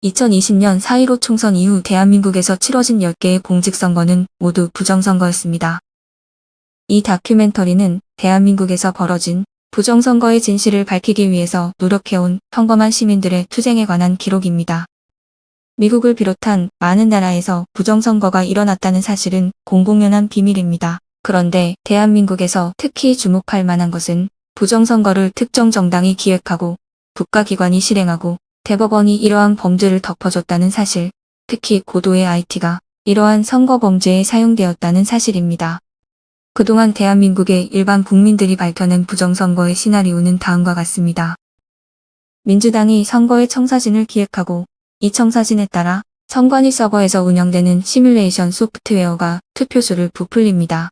2020년 4.15 총선 이후 대한민국에서 치러진 10개의 공직선거는 모두 부정선거였습니다. 이 다큐멘터리는 대한민국에서 벌어진 부정선거의 진실을 밝히기 위해서 노력해온 평범한 시민들의 투쟁에 관한 기록입니다. 미국을 비롯한 많은 나라에서 부정선거가 일어났다는 사실은 공공연한 비밀입니다. 그런데 대한민국에서 특히 주목할 만한 것은 부정선거를 특정 정당이 기획하고 국가기관이 실행하고 대법원이 이러한 범죄를 덮어줬다는 사실, 특히 고도의 IT가 이러한 선거 범죄에 사용되었다는 사실입니다. 그동안 대한민국의 일반 국민들이 밝혀낸 부정선거의 시나리오는 다음과 같습니다. 민주당이 선거의 청사진을 기획하고 이 청사진에 따라 선관위 서버에서 운영되는 시뮬레이션 소프트웨어가 투표수를 부풀립니다.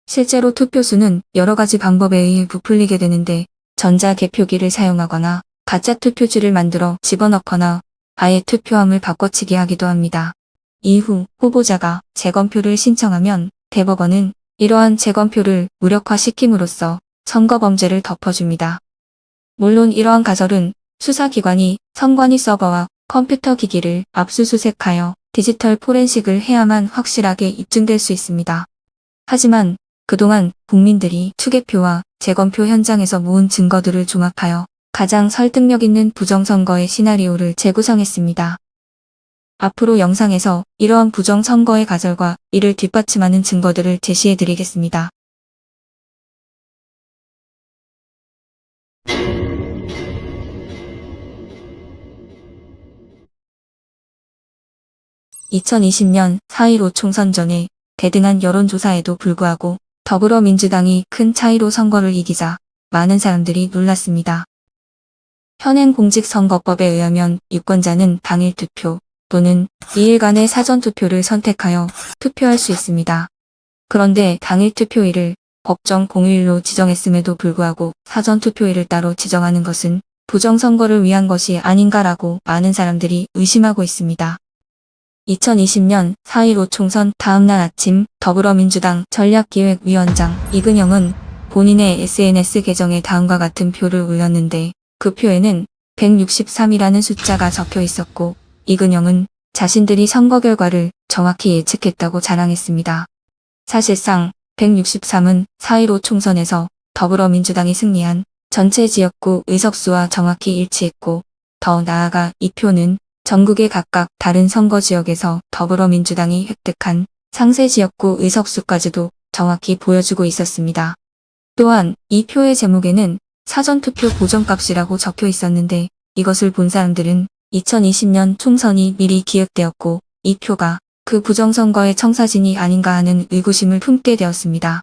실제로 투표수는 여러 가지 방법에 의해 부풀리게 되는데 전자개표기를 사용하거나 가짜 투표지를 만들어 집어넣거나 아예 투표함을 바꿔치기 하기도 합니다. 이후 후보자가 재검표를 신청하면 대법원은 이러한 재검표를 무력화시킴으로써 선거범죄를 덮어줍니다. 물론 이러한 가설은 수사기관이 선관위 서버와 컴퓨터 기기를 압수수색하여 디지털 포렌식을 해야만 확실하게 입증될 수 있습니다. 하지만 그동안 국민들이 투개표와 재검표 현장에서 모은 증거들을 종합하여 가장 설득력 있는 부정선거의 시나리오를 재구성했습니다. 앞으로 영상에서 이러한 부정선거의 가설과 이를 뒷받침하는 증거들을 제시해드리겠습니다. (2020년) 4.15 총선 전에 대등한 여론조사에도 불구하고 더불어민주당이 큰 차이로 선거를 이기자 많은 사람들이 놀랐습니다. 현행 공직선거법에 의하면 유권자는 당일 투표 또는 2일간의 사전투표를 선택하여 투표할 수 있습니다. 그런데 당일 투표일을 법정 공휴일로 지정했음에도 불구하고 사전투표일을 따로 지정하는 것은 부정선거를 위한 것이 아닌가라고 많은 사람들이 의심하고 있습니다. 2020년 4.15 총선 다음날 아침 더불어민주당 전략기획위원장 이근영은 본인의 SNS 계정에 다음과 같은 표를 올렸는데 그 표에는 163이라는 숫자가 적혀 있었고 이근영은 자신들이 선거 결과를 정확히 예측했다고 자랑했습니다. 사실상 163은 4.15 총선에서 더불어민주당이 승리한 전체 지역구 의석수와 정확히 일치했고 더 나아가 이 표는 전국의 각각 다른 선거 지역에서 더불어민주당이 획득한 상세 지역구 의석수까지도 정확히 보여주고 있었습니다. 또한 이 표의 제목에는 사전투표 보정값이라고 적혀 있었는데 이것을 본 사람들은 2020년 총선이 미리 기획되었고 이 표가 그 부정선거의 청사진이 아닌가 하는 의구심을 품게 되었습니다.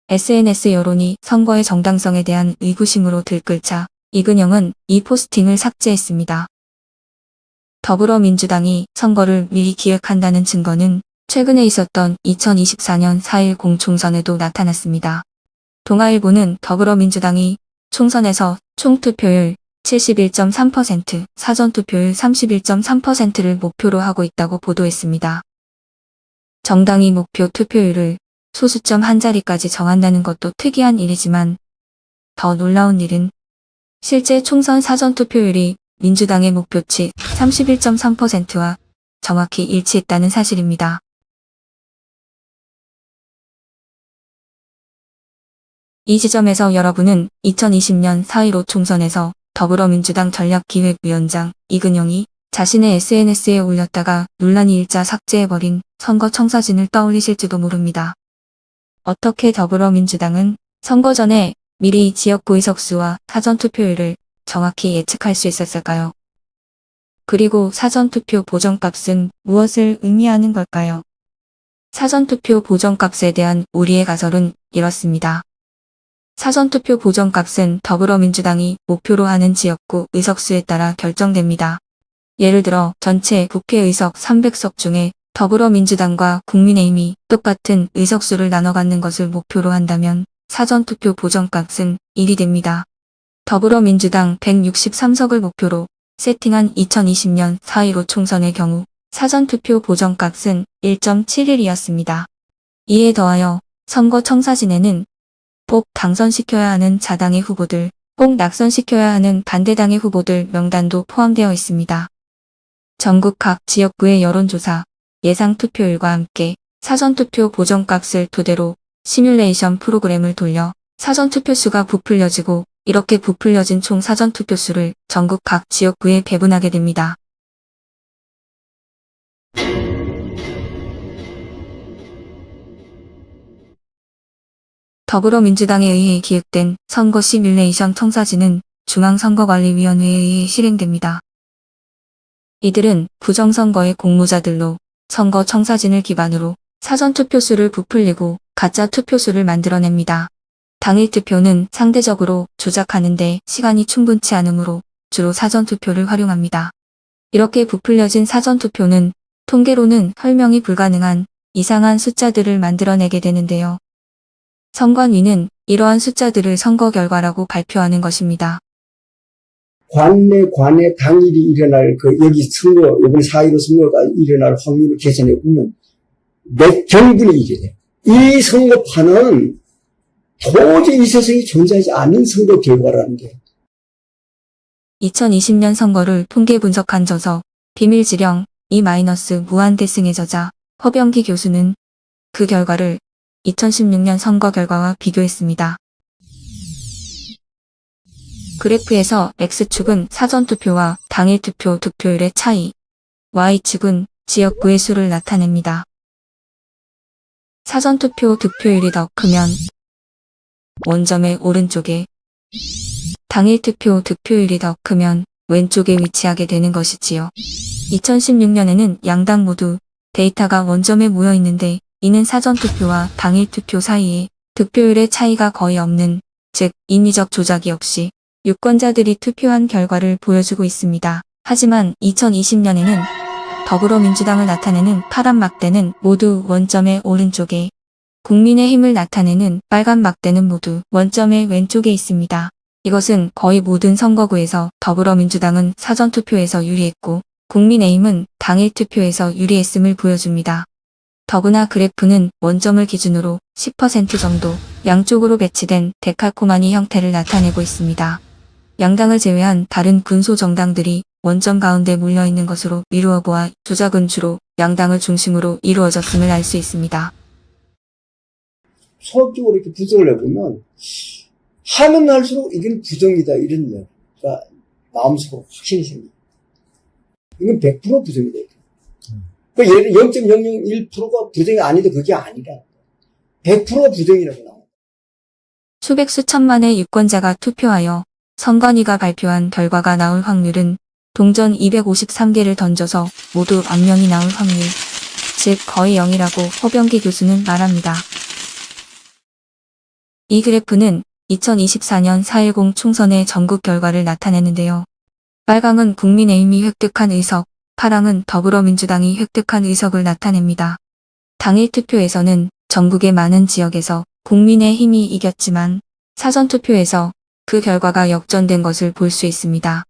SNS 여론이 선거의 정당성에 대한 의구심으로 들끓자 이근영은 이 포스팅을 삭제했습니다. 더불어민주당이 선거를 미리 기획한다는 증거는 최근에 있었던 2024년 4.10 총선에도 나타났습니다. 동아일보는 더불어민주당이 총선에서 총투표율 71.3%, 사전투표율 31.3%를 목표로 하고 있다고 보도했습니다. 정당이 목표 투표율을 소수점 한 자리까지 정한다는 것도 특이한 일이지만 더 놀라운 일은 실제 총선 사전투표율이 민주당의 목표치 31.3%와 정확히 일치했다는 사실입니다. 이 지점에서 여러분은 2020년 4.15 총선에서 더불어민주당 전략기획위원장 이근영이 자신의 SNS에 올렸다가 논란이 일자 삭제해버린 선거 청사진을 떠올리실지도 모릅니다. 어떻게 더불어민주당은 선거 전에 미리 지역구 의석수와 사전투표율을 정확히 예측할 수 있었을까요? 그리고 사전투표 보정값은 무엇을 의미하는 걸까요? 사전투표 보정값에 대한 우리의 가설은 이렇습니다. 사전투표 보정값은 더불어민주당이 목표로 하는 지역구 의석수에 따라 결정됩니다. 예를 들어 전체 국회의석 300석 중에 더불어민주당과 국민의힘이 똑같은 의석수를 나눠 갖는 것을 목표로 한다면 사전투표 보정값은 1이 됩니다. 더불어민주당 163석을 목표로 세팅한 2020년 4.15 총선의 경우 사전투표 보정값은 1.71이었습니다. 이에 더하여 선거 청사진에는 꼭 당선시켜야 하는 자당의 후보들, 꼭 낙선시켜야 하는 반대당의 후보들 명단도 포함되어 있습니다. 전국 각 지역구의 여론조사, 예상 투표율과 함께 사전투표 보정값을 토대로 시뮬레이션 프로그램을 돌려 사전투표수가 부풀려지고 이렇게 부풀려진 총 사전투표수를 전국 각 지역구에 배분하게 됩니다. 더불어민주당에 의해 기획된 선거 시뮬레이션 청사진은 중앙선거관리위원회에 의해 실행됩니다. 이들은 부정선거의 공모자들로 선거 청사진을 기반으로 사전투표수를 부풀리고 가짜 투표수를 만들어냅니다. 당일 투표는 상대적으로 조작하는데 시간이 충분치 않으므로 주로 사전투표를 활용합니다. 이렇게 부풀려진 사전투표는 통계로는 설명이 불가능한 이상한 숫자들을 만들어내게 되는데요. 선관위는 이러한 숫자들을 선거 결과라고 발표하는 것입니다. 관내 당일이 일어날 여기 선거, 이번 4.15 선거가 일어날 확률을 계산해 보면 몇 경분이 이래. 이 선거판은 도저히 이 세상에 존재하지 않는 선거 결과라는 게. 2020년 선거를 통계 분석한 저서 비밀지령 E- 무한대승의 저자 허병기 교수는 그 결과를 2016년 선거 결과와 비교했습니다. 그래프에서 X축은 사전투표와 당일투표 득표율의 차이, Y축은 지역구의 수를 나타냅니다. 사전투표 득표율이 더 크면 원점의 오른쪽에, 당일투표 득표율이 더 크면 왼쪽에 위치하게 되는 것이지요. 2016년에는 양당 모두 데이터가 원점에 모여 있는데 이는 사전투표와 당일투표 사이에 득표율의 차이가 거의 없는, 즉 인위적 조작이 없이 유권자들이 투표한 결과를 보여주고 있습니다. 하지만 2020년에는 더불어민주당을 나타내는 파란 막대는 모두 원점의 오른쪽에, 국민의힘을 나타내는 빨간 막대는 모두 원점의 왼쪽에 있습니다. 이것은 거의 모든 선거구에서 더불어민주당은 사전투표에서 유리했고 국민의힘은 당일투표에서 유리했음을 보여줍니다. 더구나 그래프는 원점을 기준으로 10% 정도 양쪽으로 배치된 데칼코마니 형태를 나타내고 있습니다. 양당을 제외한 다른 군소정당들이 원점 가운데 몰려있는 것으로 미루어 보아 조작은 주로 양당을 중심으로 이루어졌음을 알 수 있습니다. 수학적으로 이렇게 분석을 해보면 하면 할수록 이건 부정이다 이런 얘기가 마음속으로 확신이 생깁니다. 이건 100% 부정이다. 그 예를 0.001%가 부정이 아니도 그게 아니라 100% 부정이라고 나옵니다. 수백 수천만의 유권자가 투표하여 선관위가 발표한 결과가 나올 확률은 동전 253개를 던져서 모두 악명이 나올 확률, 즉 거의 0이라고 허병기 교수는 말합니다. 이 그래프는 2024년 4.10 총선의 전국 결과를 나타내는데요. 빨강은 국민의힘이 획득한 의석, 파랑은 더불어민주당이 획득한 의석을 나타냅니다. 당일 투표에서는 전국의 많은 지역에서 국민의힘이 이겼지만 사전투표에서 그 결과가 역전된 것을 볼 수 있습니다.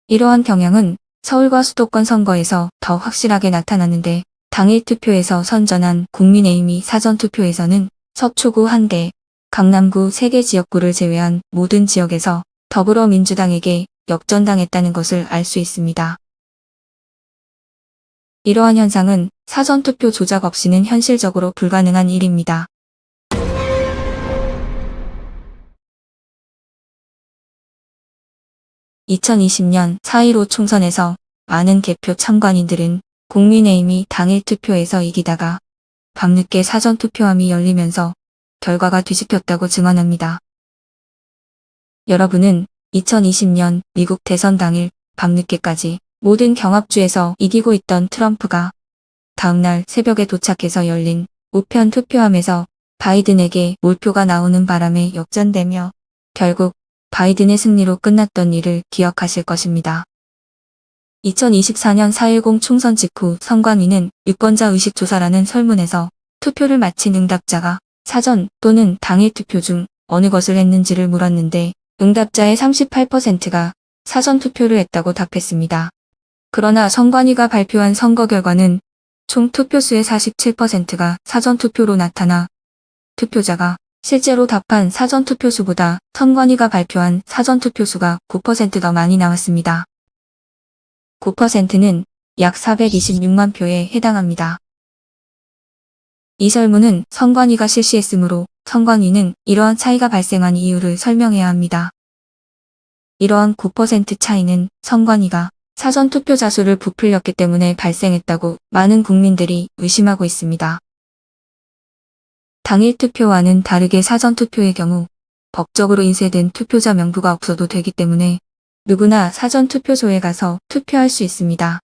이러한 경향은 서울과 수도권 선거에서 더 확실하게 나타나는데 당일 투표에서 선전한 국민의힘이 사전투표에서는 서초구 1개, 강남구 3개 지역구를 제외한 모든 지역에서 더불어민주당에게 역전당했다는 것을 알 수 있습니다. 이러한 현상은 사전투표 조작 없이는 현실적으로 불가능한 일입니다. (2020년) 4.15 총선에서 많은 개표 참관인들은 국민의힘이 당일 투표에서 이기다가 밤늦게 사전투표함이 열리면서 결과가 뒤집혔다고 증언합니다. 여러분은 2020년 미국 대선 당일 밤늦게까지 모든 경합주에서 이기고 있던 트럼프가 다음날 새벽에 도착해서 열린 우편 투표함에서 바이든에게 몰표가 나오는 바람에 역전되며 결국 바이든의 승리로 끝났던 일을 기억하실 것입니다. 2024년 4.10 총선 직후 선관위는 유권자 의식조사라는 설문에서 투표를 마친 응답자가 사전 또는 당일 투표 중 어느 것을 했는지를 물었는데 응답자의 38%가 사전 투표를 했다고 답했습니다. 그러나 선관위가 발표한 선거 결과는 총 투표수의 47%가 사전 투표로 나타나 투표자가 실제로 답한 사전 투표수보다 선관위가 발표한 사전 투표수가 9% 더 많이 나왔습니다. 9%는 약 426만 표에 해당합니다. 이 설문은 선관위가 실시했으므로 선관위는 이러한 차이가 발생한 이유를 설명해야 합니다. 이러한 9% 차이는 선관위가 사전투표자 수를 부풀렸기 때문에 발생했다고 많은 국민들이 의심하고 있습니다. 당일 투표와는 다르게 사전투표의 경우 법적으로 인쇄된 투표자 명부가 없어도 되기 때문에 누구나 사전투표소에 가서 투표할 수 있습니다.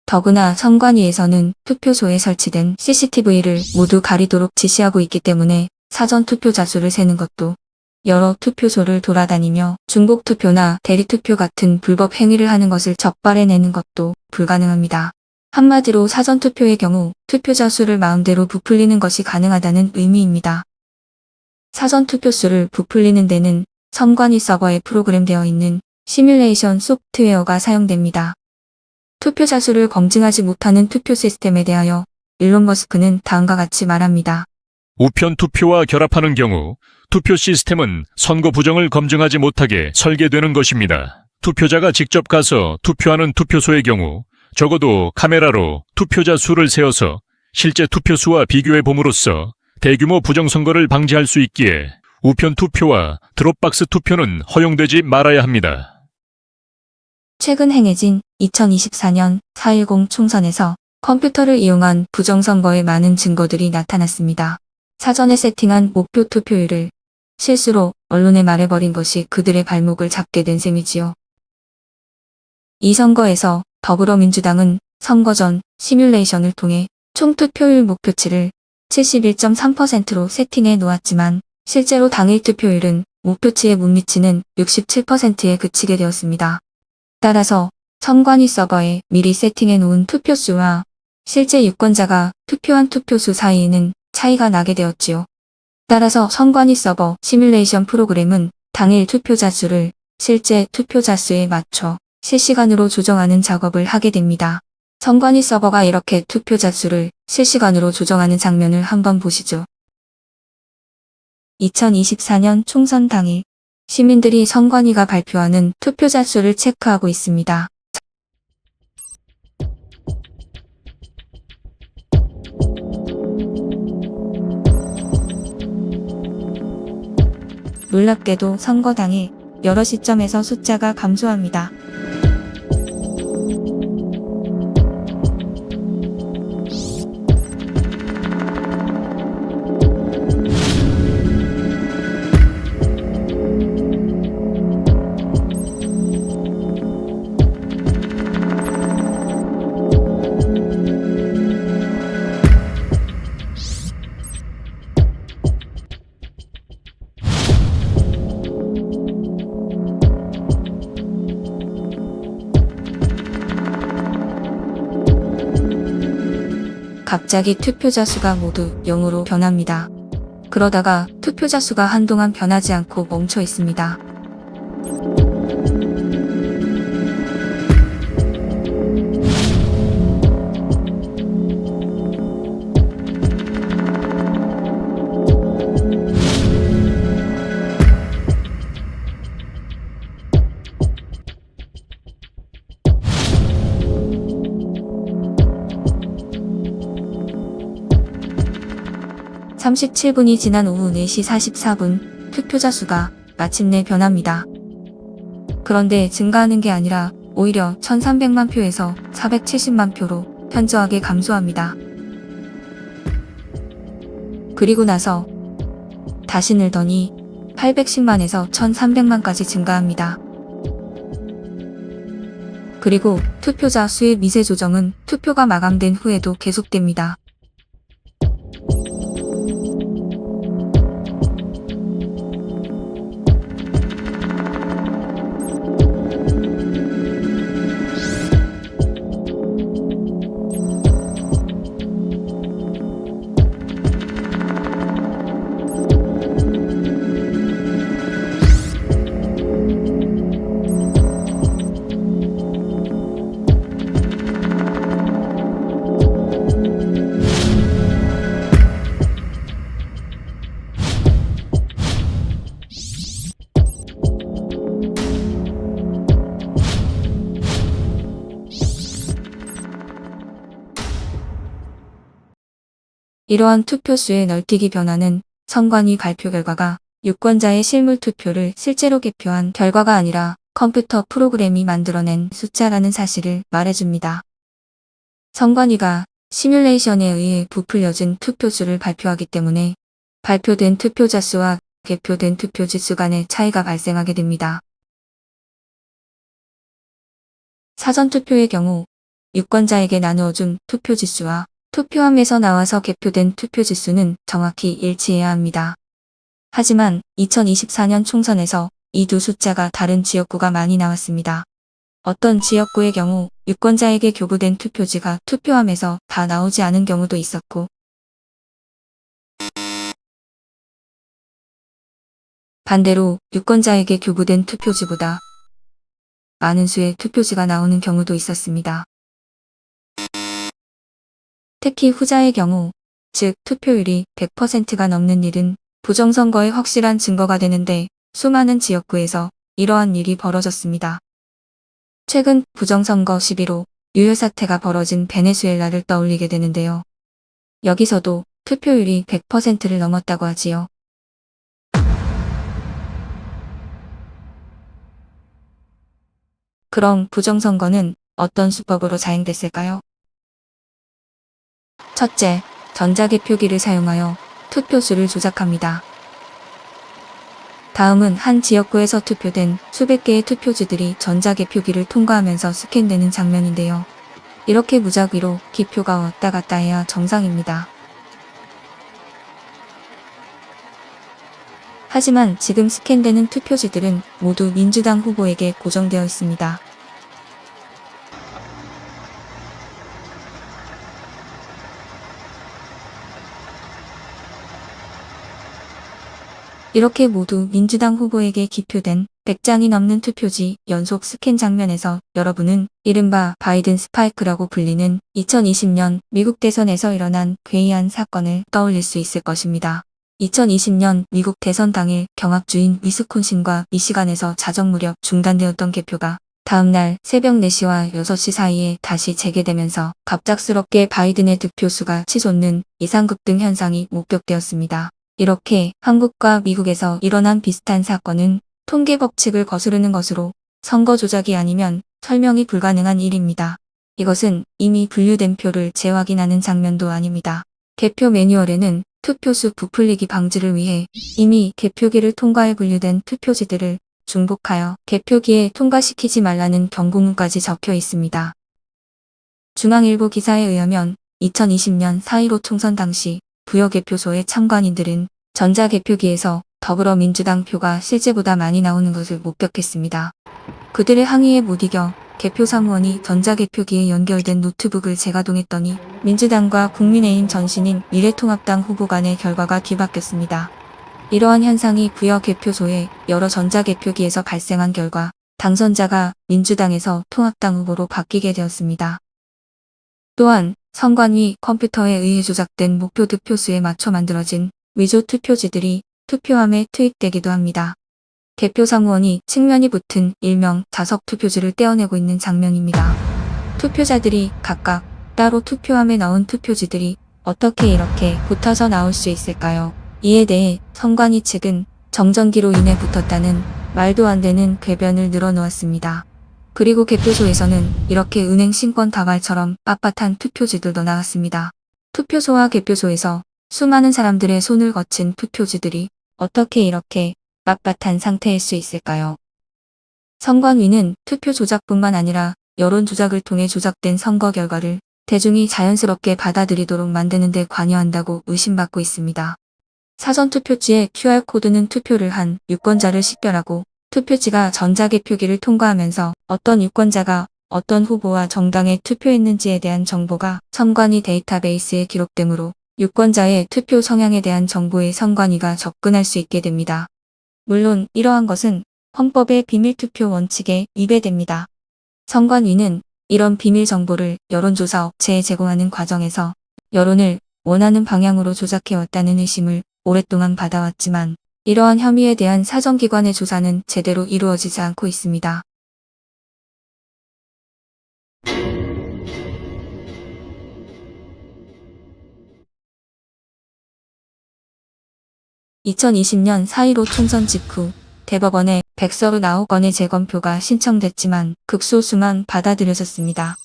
더구나 선관위에서는 투표소에 설치된 CCTV를 모두 가리도록 지시하고 있기 때문에 사전투표자 수를 세는 것도 여러 투표소를 돌아다니며 중복투표나 대리투표 같은 불법 행위를 하는 것을 적발해내는 것도 불가능합니다. 한마디로 사전투표의 경우 투표자 수를 마음대로 부풀리는 것이 가능하다는 의미입니다. 사전투표 수를 부풀리는 데는 선관위 서버에 프로그램되어 있는 시뮬레이션 소프트웨어가 사용됩니다. 투표자 수를 검증하지 못하는 투표 시스템에 대하여 일론 머스크는 다음과 같이 말합니다. 우편 투표와 결합하는 경우 투표 시스템은 선거 부정을 검증하지 못하게 설계되는 것입니다. 투표자가 직접 가서 투표하는 투표소의 경우 적어도 카메라로 투표자 수를 세어서 실제 투표수와 비교해 봄으로써 대규모 부정선거를 방지할 수 있기에 우편 투표와 드롭박스 투표는 허용되지 말아야 합니다. 최근 행해진 2024년 4.10 총선에서 컴퓨터를 이용한 부정선거의 많은 증거들이 나타났습니다. 사전에 세팅한 목표 투표율을 실수로 언론에 말해버린 것이 그들의 발목을 잡게 된 셈이지요. 이 선거에서 더불어민주당은 선거 전 시뮬레이션을 통해 총 투표율 목표치를 71.3%로 세팅해 놓았지만 실제로 당일 투표율은 목표치에 못 미치는 67%에 그치게 되었습니다. 따라서 선관위 서버에 미리 세팅해 놓은 투표수와 실제 유권자가 투표한 투표수 사이에는 차이가 나게 되었지요. 따라서 선관위 서버 시뮬레이션 프로그램은 당일 투표자 수를 실제 투표자 수에 맞춰 실시간으로 조정하는 작업을 하게 됩니다. 선관위 서버가 이렇게 투표자 수를 실시간으로 조정하는 장면을 한번 보시죠. 2024년 총선 당일 시민들이 선관위가 발표하는 투표자 수를 체크하고 있습니다. 놀랍게도 선거 당일 여러 시점에서 숫자가 감소합니다. 갑자기 투표자 수가 모두 0으로 변합니다. 그러다가 투표자 수가 한동안 변하지 않고 멈춰 있습니다. (37분이) 지난 오후 4시 44분 투표자 수가 마침내 변합니다. 그런데 증가하는 게 아니라 오히려 1300만 표에서 470만 표로 현저하게 감소합니다. 그리고 나서 다시 늘더니 810만에서 1300만까지 증가합니다. 그리고 투표자 수의 미세 조정은 투표가 마감된 후에도 계속됩니다. 이러한 투표수의 널뛰기 변화는 선관위 발표 결과가 유권자의 실물 투표를 실제로 개표한 결과가 아니라 컴퓨터 프로그램이 만들어낸 숫자라는 사실을 말해줍니다. 선관위가 시뮬레이션에 의해 부풀려진 투표수를 발표하기 때문에 발표된 투표자 수와 개표된 투표지 수 간의 차이가 발생하게 됩니다. 사전투표의 경우 유권자에게 나누어준 투표지수와 투표함에서 나와서 개표된 투표지수는 정확히 일치해야 합니다. 하지만 2024년 총선에서 이 두 숫자가 다른 지역구가 많이 나왔습니다. 어떤 지역구의 경우 유권자에게 교부된 투표지가 투표함에서 다 나오지 않은 경우도 있었고, 반대로 유권자에게 교부된 투표지보다 많은 수의 투표지가 나오는 경우도 있었습니다. 특히 후자의 경우, 즉 투표율이 100%가 넘는 일은 부정선거의 확실한 증거가 되는데 수많은 지역구에서 이러한 일이 벌어졌습니다. 최근 부정선거 11호 유혈 사태가 벌어진 베네수엘라를 떠올리게 되는데요. 여기서도 투표율이 100%를 넘었다고 하지요. 그럼 부정선거는 어떤 수법으로 자행됐을까요? 첫째, 전자개표기를 사용하여 투표수를 조작합니다. 다음은 한 지역구에서 투표된 수백 개의 투표지들이 전자개표기를 통과하면서 스캔되는 장면인데요. 이렇게 무작위로 기표가 왔다 갔다 해야 정상입니다. 하지만 지금 스캔되는 투표지들은 모두 민주당 후보에게 고정되어 있습니다. 이렇게 모두 민주당 후보에게 기표된 100장이 넘는 투표지 연속 스캔 장면에서 여러분은 이른바 바이든 스파이크라고 불리는 2020년 미국 대선에서 일어난 괴이한 사건을 떠올릴 수 있을 것입니다. 2020년 미국 대선 당일 경합주인 위스콘신과 미시간에서 자정 무렵 중단되었던 개표가 다음날 새벽 4시와 6시 사이에 다시 재개되면서 갑작스럽게 바이든의 득표수가 치솟는 이상급등 현상이 목격되었습니다. 이렇게 한국과 미국에서 일어난 비슷한 사건은 통계 법칙을 거스르는 것으로 선거 조작이 아니면 설명이 불가능한 일입니다. 이것은 이미 분류된 표를 재확인하는 장면도 아닙니다. 개표 매뉴얼에는 투표수 부풀리기 방지를 위해 이미 개표기를 통과해 분류된 투표지들을 중복하여 개표기에 통과시키지 말라는 경고문까지 적혀 있습니다. 중앙일보 기사에 의하면 2020년 4.15 총선 당시 부여 개표소의 참관인들은 전자개표기에서 더불어민주당 표가 실제보다 많이 나오는 것을 목격했습니다. 그들의 항의에 못 이겨 개표사무원이 전자개표기에 연결된 노트북을 재가동했더니 민주당과 국민의힘 전신인 미래통합당 후보 간의 결과가 뒤바뀌었습니다. 이러한 현상이 부여 개표소의 여러 전자개표기에서 발생한 결과 당선자가 민주당에서 통합당 후보로 바뀌게 되었습니다. 또한 선관위 컴퓨터에 의해 조작된 목표 득표수에 맞춰 만들어진 위조 투표지들이 투표함에 투입되기도 합니다. 개표사무원이 측면이 붙은 일명 자석 투표지를 떼어내고 있는 장면입니다. 투표자들이 각각 따로 투표함에 넣은 투표지들이 어떻게 이렇게 붙어서 나올 수 있을까요? 이에 대해 선관위 측은 정전기로 인해 붙었다는 말도 안 되는 궤변을 늘어놓았습니다. 그리고 개표소에서는 이렇게 은행 신권 다발처럼 빳빳한 투표지들도 나왔습니다. 투표소와 개표소에서 수많은 사람들의 손을 거친 투표지들이 어떻게 이렇게 빳빳한 상태일 수 있을까요? 선관위는 투표 조작뿐만 아니라 여론 조작을 통해 조작된 선거 결과를 대중이 자연스럽게 받아들이도록 만드는 데 관여한다고 의심받고 있습니다. 사전투표지의 QR코드는 투표를 한 유권자를 식별하고 투표지가 전자개표기를 통과하면서 어떤 유권자가 어떤 후보와 정당에 투표했는지에 대한 정보가 선관위 데이터베이스에 기록되므로 유권자의 투표 성향에 대한 정보에 선관위가 접근할 수 있게 됩니다. 물론 이러한 것은 헌법의 비밀투표 원칙에 위배됩니다. 선관위는 이런 비밀 정보를 여론조사 업체에 제공하는 과정에서 여론을 원하는 방향으로 조작해왔다는 의심을 오랫동안 받아왔지만 이러한 혐의에 대한 사정기관의 조사는 제대로 이루어지지 않고 있습니다. 2020년 4.15 총선 직후 대법원에 139건의 재검표가 신청됐지만 극소수만 받아들여졌습니다.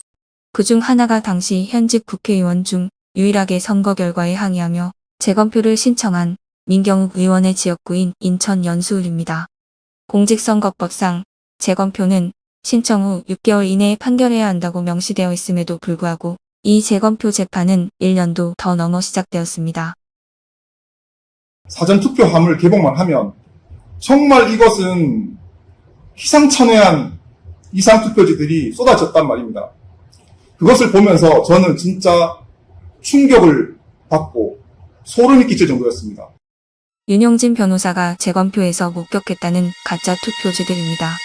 그중 하나가 당시 현직 국회의원 중 유일하게 선거 결과에 항의하며 재검표를 신청한 민경욱 의원의 지역구인 인천 연수울입니다. 공직선거법상 재검표는 신청 후 6개월 이내에 판결해야 한다고 명시되어 있음에도 불구하고 이 재검표 재판은 1년도 더 넘어 시작되었습니다. 사전투표함을 개봉만 하면 정말 이것은 희상천외한 이상투표지들이 쏟아졌단 말입니다. 그것을 보면서 저는 진짜 충격을 받고 소름이 끼칠 정도였습니다. 윤용진 변호사가 재검표에서 목격했다는 가짜 투표지들입니다.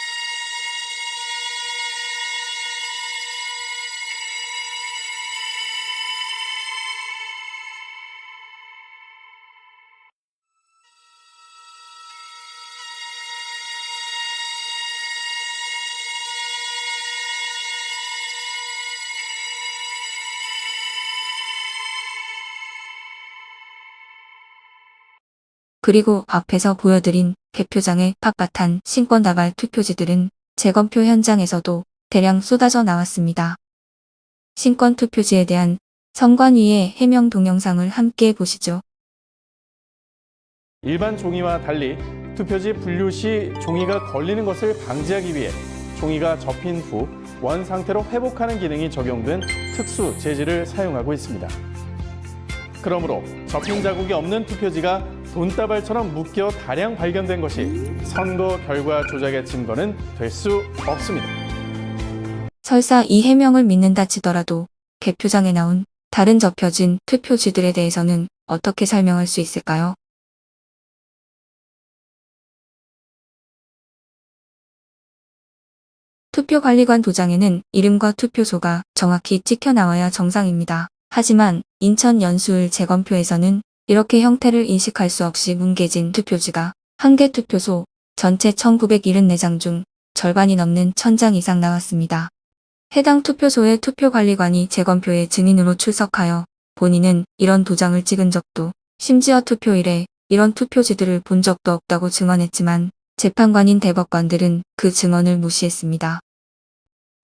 그리고 앞에서 보여드린 개표장의 빳빳한 신권다발 투표지들은 재검표 현장에서도 대량 쏟아져 나왔습니다. 신권 투표지에 대한 선관위의 해명 동영상을 함께 보시죠. 일반 종이와 달리 투표지 분류 시 종이가 걸리는 것을 방지하기 위해 종이가 접힌 후 원 상태로 회복하는 기능이 적용된 특수 재질을 사용하고 있습니다. 그러므로 접힌 자국이 없는 투표지가 돈다발처럼 묶여 다량 발견된 것이 선거 결과 조작의 증거는 될 수 없습니다. 설사 이 해명을 믿는다 치더라도 개표장에 나온 다른 접혀진 투표지들에 대해서는 어떻게 설명할 수 있을까요? 투표관리관 도장에는 이름과 투표소가 정확히 찍혀 나와야 정상입니다. 하지만 인천 연수울 재검표에서는 이렇게 형태를 인식할 수 없이 뭉개진 투표지가 한 개 투표소 전체 1974장 중 절반이 넘는 1000장 이상 나왔습니다. 해당 투표소의 투표관리관이 재검표의 증인으로 출석하여 본인은 이런 도장을 찍은 적도 심지어 투표일에 이런 투표지들을 본 적도 없다고 증언했지만 재판관인 대법관들은 그 증언을 무시했습니다.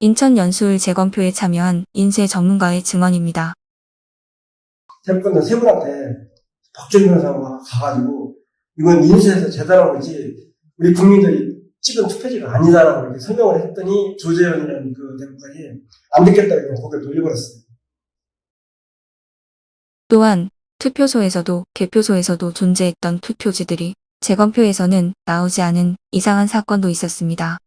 인천 연수울 재검표에 참여한 인쇄 전문가의 증언입니다. 대법관들 세 분한테 박준 변호사가 가가지고 이건 인쇄해서 재단한 거지 우리 국민들이 찍은 투표지가 아니다라고 이렇게 설명을 했더니 조재현이라는 그 대법관이 안 듣겠다고 그냥 고개를 돌려버렸어요. 또한 투표소에서도 개표소에서도 존재했던 투표지들이 재검표에서는 나오지 않은 이상한 사건도 있었습니다.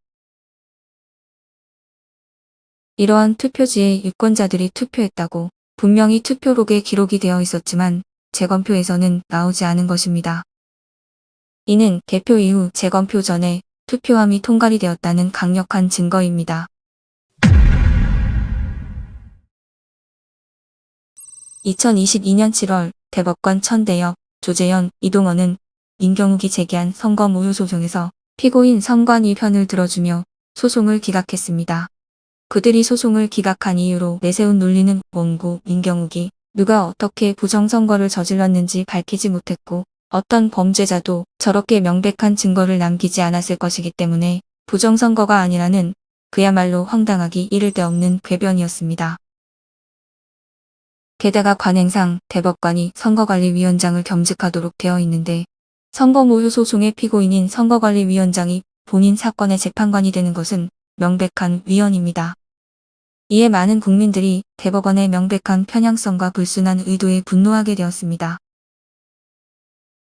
이러한 투표지에 유권자들이 투표했다고 분명히 투표록에 기록이 되어 있었지만 재검표에서는 나오지 않은 것입니다. 이는 개표 이후 재검표 전에 투표함이 통과이 되었다는 강력한 증거입니다. 2022년 7월 대법관 천대엽, 조재현, 이동원은 민경욱이 제기한 선거 무효 소송에서 피고인 선관위 편을 들어주며 소송을 기각했습니다. 그들이 소송을 기각한 이유로 내세운 논리는 원고 민경욱이 누가 어떻게 부정선거를 저질렀는지 밝히지 못했고 어떤 범죄자도 저렇게 명백한 증거를 남기지 않았을 것이기 때문에 부정선거가 아니라는 그야말로 황당하기 이를 데 없는 궤변이었습니다. 게다가 관행상 대법관이 선거관리위원장을 겸직하도록 되어 있는데 선거무효 소송의 피고인인 선거관리위원장이 본인 사건의 재판관이 되는 것은 명백한 위헌입니다. 이에 많은 국민들이 대법원의 명백한 편향성과 불순한 의도에 분노하게 되었습니다.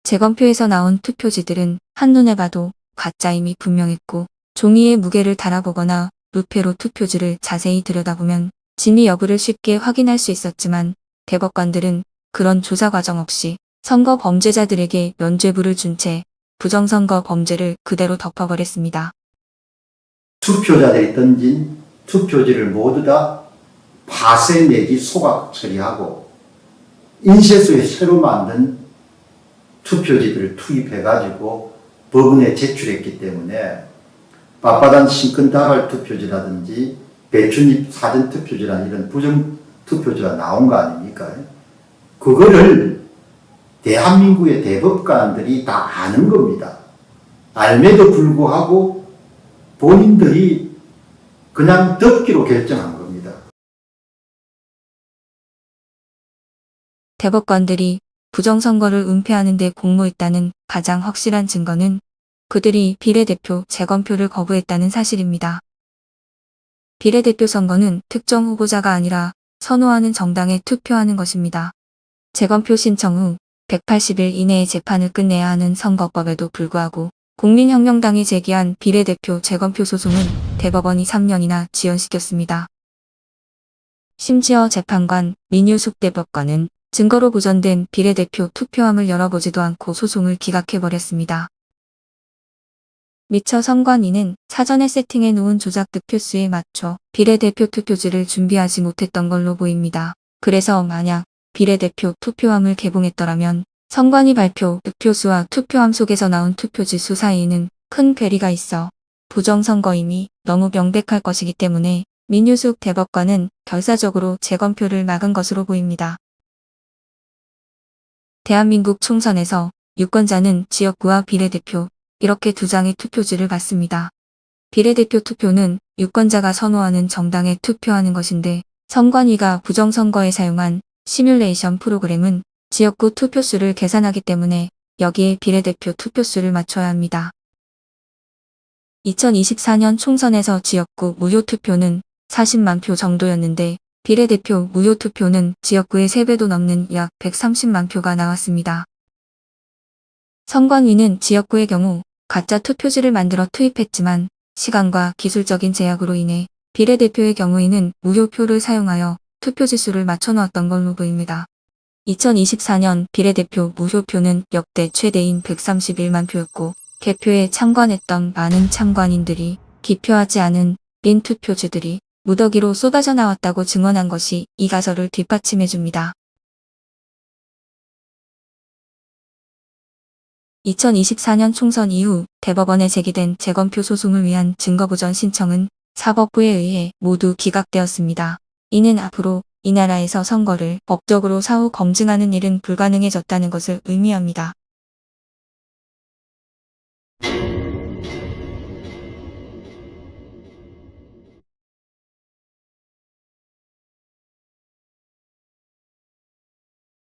재검표에서 나온 투표지들은 한눈에 봐도 가짜임이 분명했고 종이에 무게를 달아보거나 루페로 투표지를 자세히 들여다보면 진위 여부를 쉽게 확인할 수 있었지만 대법관들은 그런 조사 과정 없이 선거 범죄자들에게 면죄부를 준 채 부정선거 범죄를 그대로 덮어버렸습니다. 투표자들이 던진 투표지를 모두 다 파쇄 내지 소각 처리하고 인쇄소에 새로 만든 투표지들을 투입해가지고 법원에 제출했기 때문에 빳빳한 신권다발 투표지라든지 배춧잎 사전투표지라는 이런 부정투표지가 나온 거 아닙니까? 그거를 대한민국의 대법관들이 다 아는 겁니다. 알매도 불구하고 본인들이 그냥 듣기로 결정한 겁니다. 대법관들이 부정선거를 은폐하는 데 공모했다는 가장 확실한 증거는 그들이 비례대표 재검표를 거부했다는 사실입니다. 비례대표 선거는 특정 후보자가 아니라 선호하는 정당에 투표하는 것입니다. 재검표 신청 후 180일 이내에 재판을 끝내야 하는 선거법에도 불구하고 국민혁명당이 제기한 비례대표 재검표 소송은 대법원이 3년이나 지연시켰습니다. 심지어 재판관 민유숙 대법관은 증거로 보존된 비례대표 투표함을 열어보지도 않고 소송을 기각해버렸습니다. 미처 선관위는 사전에 세팅해 놓은 조작 득표수에 맞춰 비례대표 투표지를 준비하지 못했던 걸로 보입니다. 그래서 만약 비례대표 투표함을 개봉했더라면 선관위 발표 득표수와 투표함 속에서 나온 투표지 수 사이에는 큰 괴리가 있어 부정선거임이 너무 명백할 것이기 때문에 민유숙 대법관은 결사적으로 재검표를 막은 것으로 보입니다. 대한민국 총선에서 유권자는 지역구와 비례대표 이렇게 두 장의 투표지를 받습니다. 비례대표 투표는 유권자가 선호하는 정당에 투표하는 것인데 선관위가 부정선거에 사용한 시뮬레이션 프로그램은 지역구 투표수를 계산하기 때문에 여기에 비례대표 투표수를 맞춰야 합니다. 2024년 총선에서 지역구 무효투표는 40만 표 정도였는데 비례대표 무효투표는 지역구의 3배도 넘는 약 130만 표가 나왔습니다. 선관위는 지역구의 경우 가짜 투표지를 만들어 투입했지만 시간과 기술적인 제약으로 인해 비례대표의 경우에는 무효표를 사용하여 투표지 수를 맞춰놓았던 걸로 보입니다. 2024년 비례대표 무효표는 역대 최대인 131만 표였고 개표에 참관했던 많은 참관인들이 기표하지 않은 빈 투표지들이 무더기로 쏟아져 나왔다고 증언한 것이 이 가설을 뒷받침해줍니다. 2024년 총선 이후 대법원에 제기된 재검표 소송을 위한 증거보전 신청은 사법부에 의해 모두 기각되었습니다. 이는 앞으로 이 나라에서 선거를 법적으로 사후 검증하는 일은 불가능해졌다는 것을 의미합니다.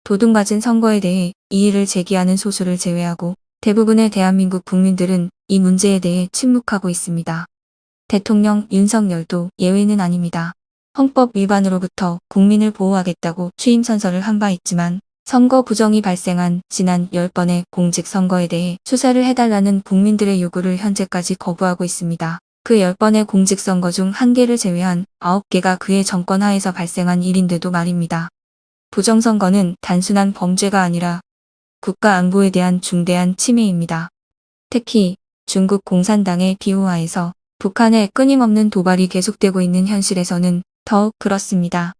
도둑맞은 선거에 대해 이의를 제기하는 소수를 제외하고 대부분의 대한민국 국민들은 이 문제에 대해 침묵하고 있습니다. 대통령 윤석열도 예외는 아닙니다. 헌법 위반으로부터 국민을 보호하겠다고 취임 선서를 한 바 있지만 선거 부정이 발생한 지난 10번의 공직선거에 대해 수사를 해달라는 국민들의 요구를 현재까지 거부하고 있습니다. 그 10번의 공직선거 중 1개를 제외한 9개가 그의 정권 하에서 발생한 일인데도 말입니다. 부정선거는 단순한 범죄가 아니라 국가 안보에 대한 중대한 침해입니다. 특히 중국 공산당의 비호하에서 북한의 끊임없는 도발이 계속되고 있는 현실에서는 더욱 그렇습니다.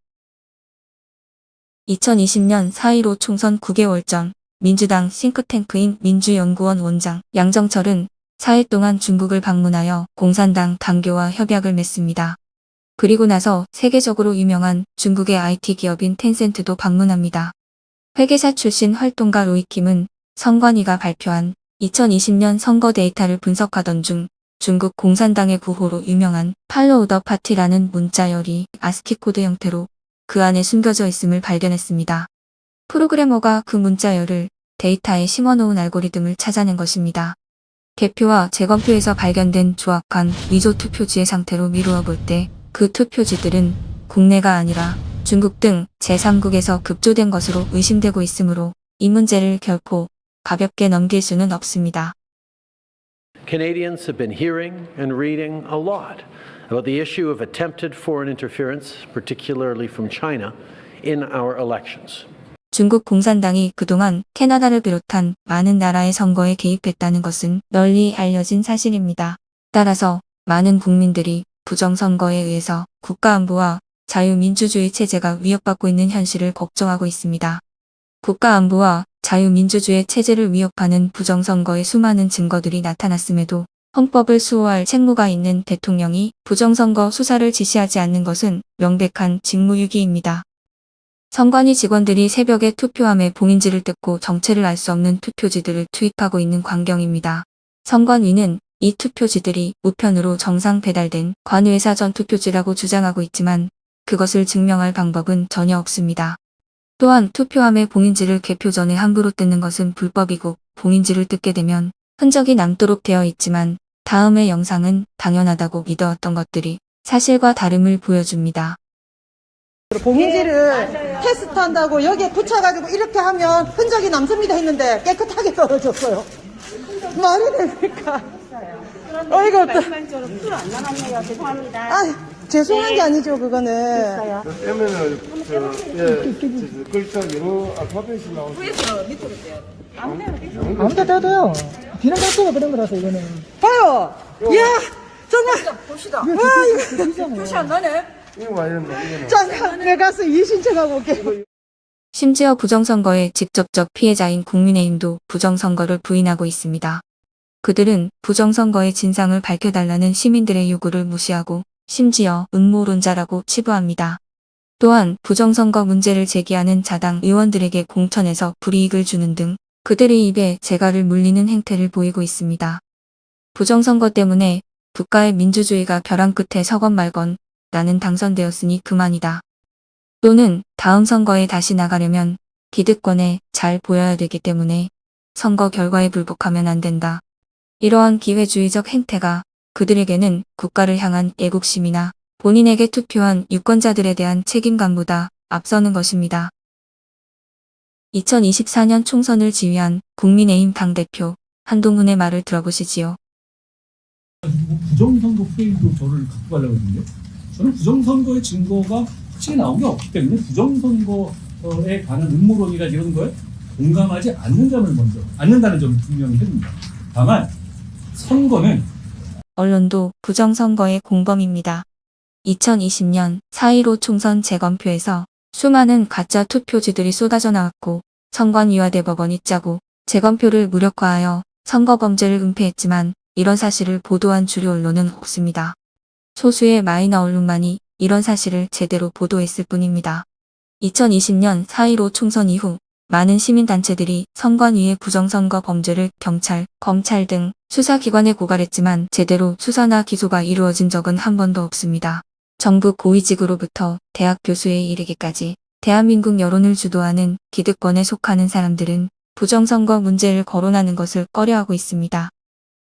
2020년 4.15 총선 9개월 전 민주당 싱크탱크인 민주연구원 원장 양정철은 4일 동안 중국을 방문하여 공산당 당교와 협약을 맺습니다. 그리고 나서 세계적으로 유명한 중국의 IT 기업인 텐센트도 방문합니다. 회계사 출신 활동가 로이킴은 선관위가 발표한 2020년 선거 데이터를 분석하던 중 중국 공산당의 구호로 유명한 팔로우 더 파티라는 문자열이 아스키 코드 형태로 그 안에 숨겨져 있음을 발견했습니다. 프로그래머가 그 문자열을 데이터에 심어놓은 알고리즘을 찾아낸 것입니다. 개표와 재검표에서 발견된 조악한 위조 투표지의 상태로 미루어 볼 때 그 투표지들은 국내가 아니라 중국 등 제3국에서 급조된 것으로 의심되고 있으므로 이 문제를 결코 가볍게 넘길 수는 없습니다. Canadians have been hearing and reading a lot about the issue of attempted foreign interference, particularly from China, in our elections. 중국 공산당이 그동안 캐나다를 비롯한 많은 나라의 선거에 개입했다는 것은 널리 알려진 사실입니다. 따라서 많은 국민들이 부정선거에 의해서 국가안보와 자유민주주의 체제가 위협받고 있는 현실을 걱정하고 있습니다. 국가안보와 자유민주주의 체제를 위협하는 부정선거의 수많은 증거들이 나타났음에도 헌법을 수호할 책무가 있는 대통령이 부정선거 수사를 지시하지 않는 것은 명백한 직무유기입니다. 선관위 직원들이 새벽에 투표함에 봉인지를 뜯고 정체를 알 수 없는 투표지들을 투입하고 있는 광경입니다. 선관위는 이 투표지들이 우편으로 정상 배달된 관외사 전 투표지라고 주장하고 있지만 그것을 증명할 방법은 전혀 없습니다. 또한 투표함에 봉인지를 개표 전에 함부로 뜯는 것은 불법이고 봉인지를 뜯게 되면 흔적이 남도록 되어 있지만 다음의 영상은 당연하다고 믿어왔던 것들이 사실과 다름을 보여줍니다. 봉인지를 테스트한다고 여기에 붙여가지고 이렇게 하면 흔적이 남습니다 했는데 깨끗하게 떨어졌어요. 말이 됩니까? 어이가 없다. 풀안 남았네요. 죄송합니다. 아, 죄송한 게 아니죠, 그거는. 그러면은 글자 영어 알파벳이 나오죠. 아무데 떼도요. 비는 자체가 그런 거라서 이거는. 봐요. 이야, 정말. 봅시다. 와, 이거 표시 안 나네. 이거 많이 된다. 이거는. 잠깐, 내가 가서 이신청하고 올게. 심지어 부정선거의 직접적 피해자인 국민의힘도 부정선거를 부인하고 있습니다. 그들은 부정선거의 진상을 밝혀달라는 시민들의 요구를 무시하고 심지어 음모론자라고 치부합니다. 또한 부정선거 문제를 제기하는 자당 의원들에게 공천에서 불이익을 주는 등 그들의 입에 재갈을 물리는 행태를 보이고 있습니다. 부정선거 때문에 국가의 민주주의가 벼랑 끝에 서건 말건 나는 당선되었으니 그만이다. 또는 다음 선거에 다시 나가려면 기득권에 잘 보여야 되기 때문에 선거 결과에 불복하면 안 된다. 이러한 기회주의적 행태가 그들에게는 국가를 향한 애국심이나 본인에게 투표한 유권자들에 대한 책임감보다 앞서는 것입니다. 2024년 총선을 지휘한 국민의힘 당대표 한동훈의 말을 들어보시지요. 부정선거 프레임도 저를 갖고 가려고 했는데 저는 부정선거의 증거가 확실히 나온 게 없기 때문에 부정선거에 관한 음모론이나 이런 거에 공감하지 않는다는 점을 분명히 해줍니다. 다만 선거는 언론도 부정선거의 공범입니다. 2020년 4.15 총선 재검표에서 수많은 가짜 투표지들이 쏟아져 나왔고 선관위와 대법원이 짜고 재검표를 무력화하여 선거범죄를 은폐했지만 이런 사실을 보도한 주류 언론은 없습니다. 소수의 마이너 언론만이 이런 사실을 제대로 보도했을 뿐입니다. 2020년 4.15 총선 이후 많은 시민단체들이 선관위의 부정선거 범죄를 경찰, 검찰 등 수사기관에 고발했지만 제대로 수사나 기소가 이루어진 적은 한 번도 없습니다. 정부 고위직으로부터 대학 교수에 이르기까지 대한민국 여론을 주도하는 기득권에 속하는 사람들은 부정선거 문제를 거론하는 것을 꺼려하고 있습니다.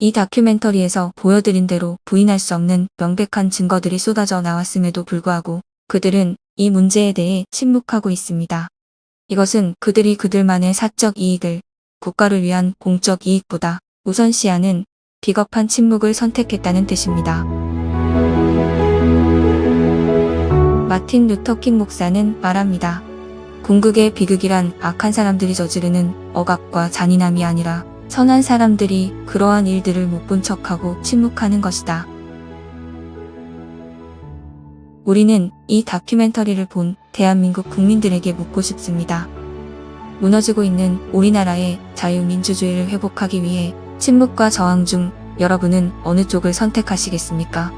이 다큐멘터리에서 보여드린 대로 부인할 수 없는 명백한 증거들이 쏟아져 나왔음에도 불구하고 그들은 이 문제에 대해 침묵하고 있습니다. 이것은 그들이 그들만의 사적 이익을 국가를 위한 공적 이익보다 우선시하는 비겁한 침묵을 선택했다는 뜻입니다. 마틴 루터킹 목사는 말합니다. 궁극의 비극이란 악한 사람들이 저지르는 억압과 잔인함이 아니라 선한 사람들이 그러한 일들을 못 본 척하고 침묵하는 것이다. 우리는 이 다큐멘터리를 본 대한민국 국민들에게 묻고 싶습니다. 무너지고 있는 우리나라의 자유민주주의를 회복하기 위해 침묵과 저항 중 여러분은 어느 쪽을 선택하시겠습니까?